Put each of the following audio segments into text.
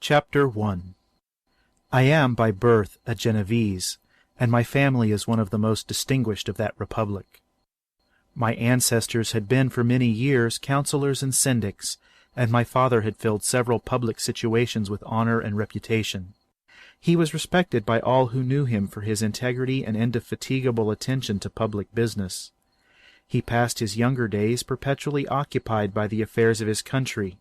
Chapter 1. I am by birth a Genevese, and my family is one of the most distinguished of that republic. My ancestors had been for many years counselors and syndics, and my father had filled several public situations with honor and reputation. He was respected by all who knew him for his integrity and indefatigable attention to public business. He passed his younger days perpetually occupied by the affairs of his country.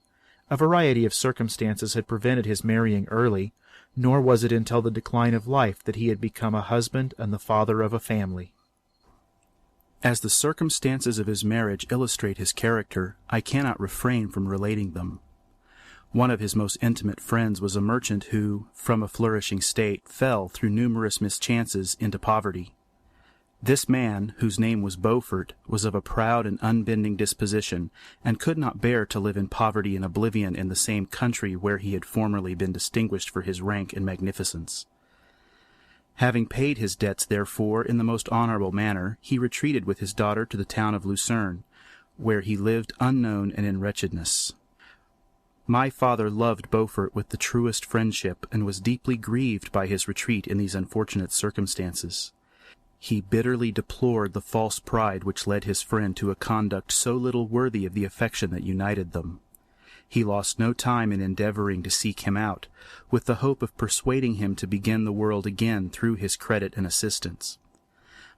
A variety of circumstances had prevented his marrying early, nor was it until the decline of life that he had become a husband and the father of a family. As the circumstances of his marriage illustrate his character, I cannot refrain from relating them. One of his most intimate friends was a merchant who, from a flourishing state, fell through numerous mischances into poverty. This man, whose name was Beaufort, was of a proud and unbending disposition, and could not bear to live in poverty and oblivion in the same country where he had formerly been distinguished for his rank and magnificence. Having paid his debts, therefore, in the most honorable manner, he retreated with his daughter to the town of Lucerne, where he lived unknown and in wretchedness. My father loved Beaufort with the truest friendship, and was deeply grieved by his retreat in these unfortunate circumstances. He bitterly deplored the false pride which led his friend to a conduct so little worthy of the affection that united them. He lost no time in endeavoring to seek him out, with the hope of persuading him to begin the world again through his credit and assistance.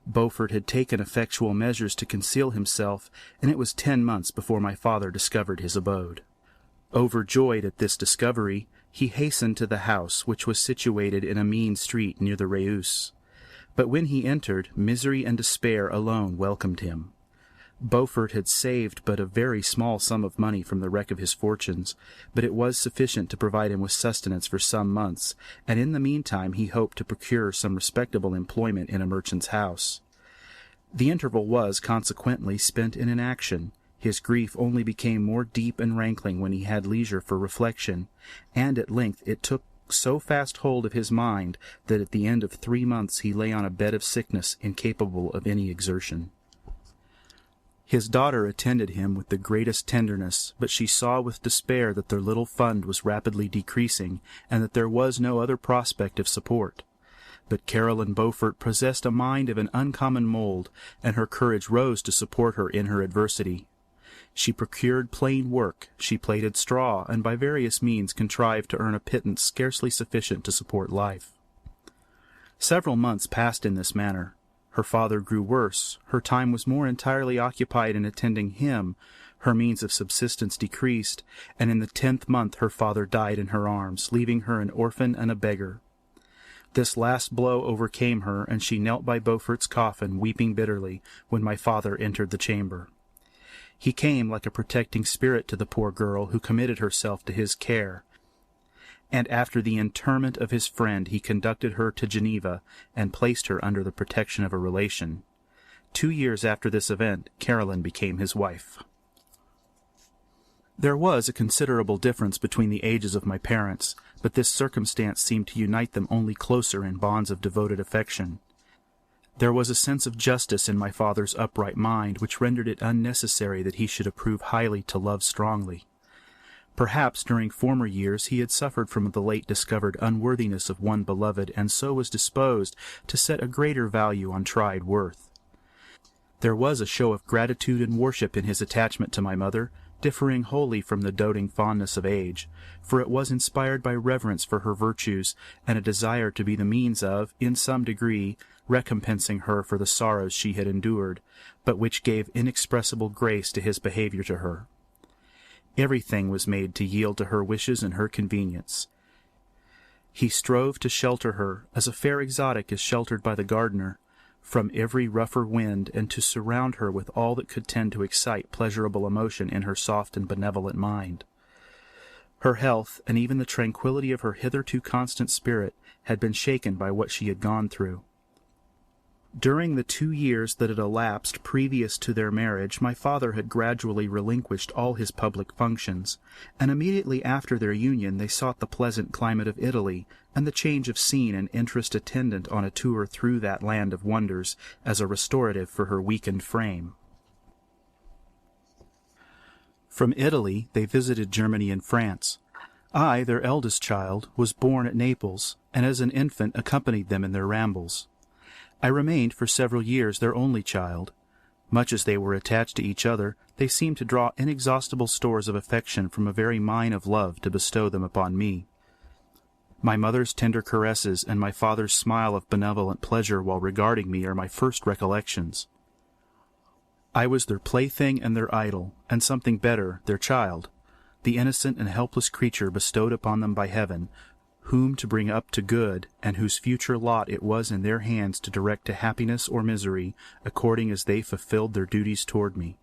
Beaufort had taken effectual measures to conceal himself, and it was 10 months before my father discovered his abode. Overjoyed at this discovery, he hastened to the house, which was situated in a mean street near the Reus. But when he entered, misery and despair alone welcomed him. Beaufort had saved but a very small sum of money from the wreck of his fortunes, but it was sufficient to provide him with sustenance for some months, and in the meantime he hoped to procure some respectable employment in a merchant's house. The interval was, consequently, spent in inaction. His grief only became more deep and rankling when he had leisure for reflection, and at length it took so fast hold of his mind that at the end of 3 months he lay on a bed of sickness, incapable of any exertion. His daughter attended him with the greatest tenderness, but she saw with despair that their little fund was rapidly decreasing, and that there was no other prospect of support. But Caroline Beaufort possessed a mind of an uncommon mould, and her courage rose to support her in her adversity. She procured plain work, she plaited straw, and by various means contrived to earn a pittance scarcely sufficient to support life. Several months passed in this manner. Her father grew worse, her time was more entirely occupied in attending him, her means of subsistence decreased, and in the 10th month her father died in her arms, leaving her an orphan and a beggar. This last blow overcame her, and she knelt by Beaufort's coffin, weeping bitterly, when my father entered the chamber. He came like a protecting spirit to the poor girl, who committed herself to his care, and after the interment of his friend he conducted her to Geneva, and placed her under the protection of a relation. 2 years after this event, Caroline became his wife. There was a considerable difference between the ages of my parents, but this circumstance seemed to unite them only closer in bonds of devoted affection. There was a sense of justice in my father's upright mind which rendered it unnecessary that he should approve highly to love strongly. Perhaps during former years he had suffered from the late discovered unworthiness of one beloved, and so was disposed to set a greater value on tried worth. There was a show of gratitude and worship in his attachment to my mother, differing wholly from the doting fondness of age, for it was inspired by reverence for her virtues, and a desire to be the means of, in some degree, recompensing her for the sorrows she had endured, but which gave inexpressible grace to his behavior to her. Everything was made to yield to her wishes and her convenience. He strove to shelter her, as a fair exotic is sheltered by the gardener, from every rougher wind, and to surround her with all that could tend to excite pleasurable emotion in her soft and benevolent mind. Her health, and even the tranquillity of her hitherto constant spirit, had been shaken by what she had gone through. During the 2 years that had elapsed previous to their marriage, my father had gradually relinquished all his public functions, and immediately after their union they sought the pleasant climate of Italy, and the change of scene and interest attendant on a tour through that land of wonders, as a restorative for her weakened frame. From Italy they visited Germany and France. I, their eldest child, was born at Naples, and as an infant accompanied them in their rambles. I remained for several years their only child. Much as they were attached to each other, they seemed to draw inexhaustible stores of affection from a very mine of love to bestow them upon me. My mother's tender caresses and my father's smile of benevolent pleasure while regarding me are my first recollections. I was their plaything and their idol, and something better, their child, the innocent and helpless creature bestowed upon them by heaven, whom to bring up to good, and whose future lot it was in their hands to direct to happiness or misery, according as they fulfilled their duties toward me.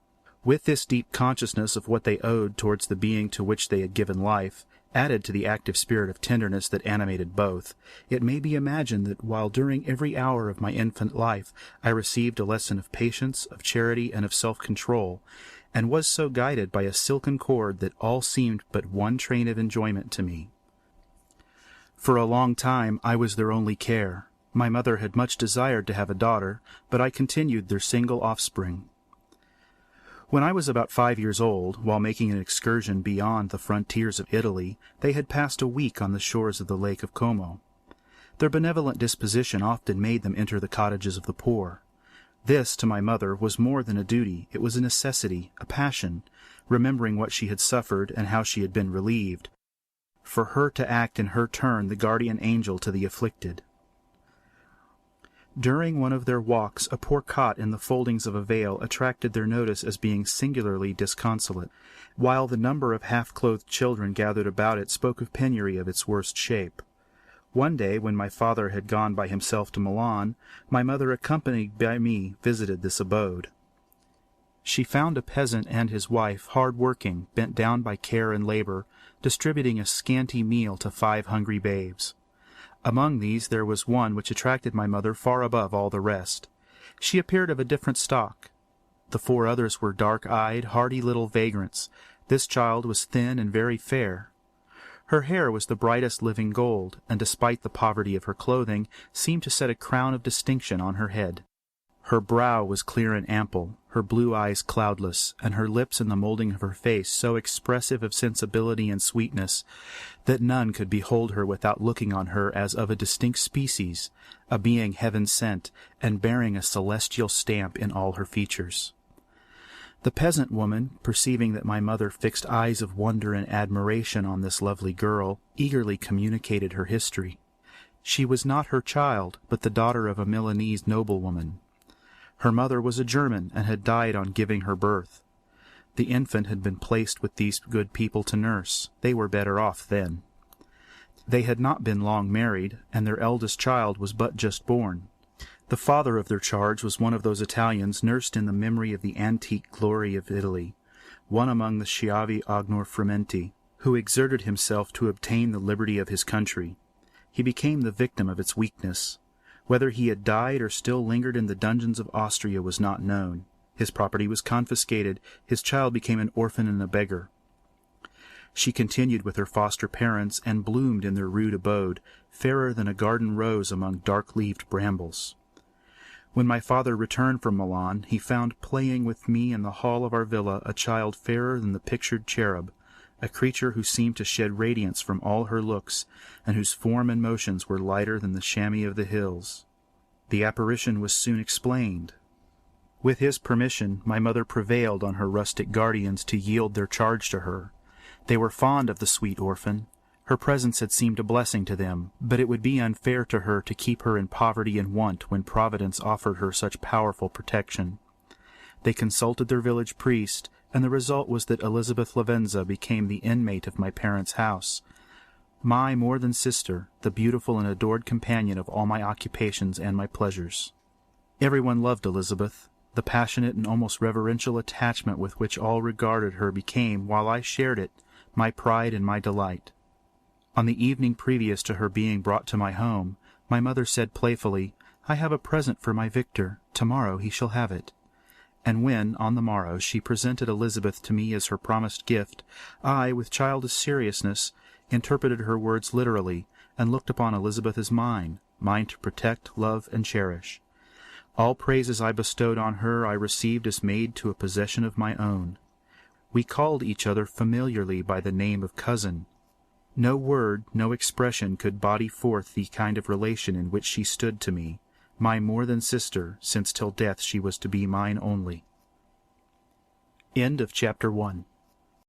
With this deep consciousness of what they owed towards the being to which they had given life, added to the active spirit of tenderness that animated both, it may be imagined that while during every hour of my infant life I received a lesson of patience, of charity, and of self-control, and was so guided by a silken cord that all seemed but one train of enjoyment to me. For a long time I was their only care. My mother had much desired to have a daughter, but I continued their single offspring. When I was about 5 years old, while making an excursion beyond the frontiers of Italy, they had passed a week on the shores of the Lake of Como. Their benevolent disposition often made them enter the cottages of the poor. This, to my mother, was more than a duty, it was a necessity, a passion, remembering what she had suffered and how she had been relieved, for her to act in her turn the guardian angel to the afflicted. During one of their walks, a poor cot in the foldings of a veil attracted their notice as being singularly disconsolate, while the number of half-clothed children gathered about it spoke of penury of its worst shape. One day, when my father had gone by himself to Milan, my mother, accompanied by me, visited this abode. She found a peasant and his wife hard working, bent down by care and labor, distributing a scanty meal to 5 hungry babes. Among these there was one which attracted my mother far above all the rest. She appeared of a different stock. The 4 others were dark-eyed, hardy little vagrants. This child was thin and very fair. Her hair was the brightest living gold, and despite the poverty of her clothing, seemed to set a crown of distinction on her head. Her brow was clear and ample, her blue eyes cloudless, and her lips and the moulding of her face so expressive of sensibility and sweetness that none could behold her without looking on her as of a distinct species, a being heaven-sent, and bearing a celestial stamp in all her features. The peasant woman, perceiving that my mother fixed eyes of wonder and admiration on this lovely girl, eagerly communicated her history. She was not her child, but the daughter of a Milanese noblewoman. Her mother was a German, and had died on giving her birth. The infant had been placed with these good people to nurse. They were better off then. They had not been long married, and their eldest child was but just born. The father of their charge was one of those Italians nursed in the memory of the antique glory of Italy, one among the Schiavi Agnor Frementi, who exerted himself to obtain the liberty of his country. He became the victim of its weakness. Whether he had died or still lingered in the dungeons of Austria was not known. His property was confiscated. His child became an orphan and a beggar. She continued with her foster parents, and bloomed in their rude abode, fairer than a garden rose among dark-leaved brambles. When my father returned from Milan, he found playing with me in the hall of our villa a child fairer than the pictured cherub, a creature who seemed to shed radiance from all her looks, and whose form and motions were lighter than the chamois of the hills. The apparition was soon explained. With his permission, my mother prevailed on her rustic guardians to yield their charge to her. They were fond of the sweet orphan. Her presence had seemed a blessing to them, but it would be unfair to her to keep her in poverty and want when Providence offered her such powerful protection. They consulted their village priest, and the result was that Elizabeth Lavenza became the inmate of my parents' house, my more than sister, the beautiful and adored companion of all my occupations and my pleasures. Everyone loved Elizabeth. The passionate and almost reverential attachment with which all regarded her became, while I shared it, my pride and my delight. On the evening previous to her being brought to my home, my mother said playfully, "I have a present for my Victor. Tomorrow he shall have it." And when, on the morrow, she presented Elizabeth to me as her promised gift, I, with childish seriousness, interpreted her words literally, and looked upon Elizabeth as mine to protect, love, and cherish. All praises I bestowed on her I received as made to a possession of my own. We called each other familiarly by the name of cousin. No word, no expression could body forth the kind of relation in which she stood to me, my more than sister, since till death she was to be mine only. End of Chapter 1.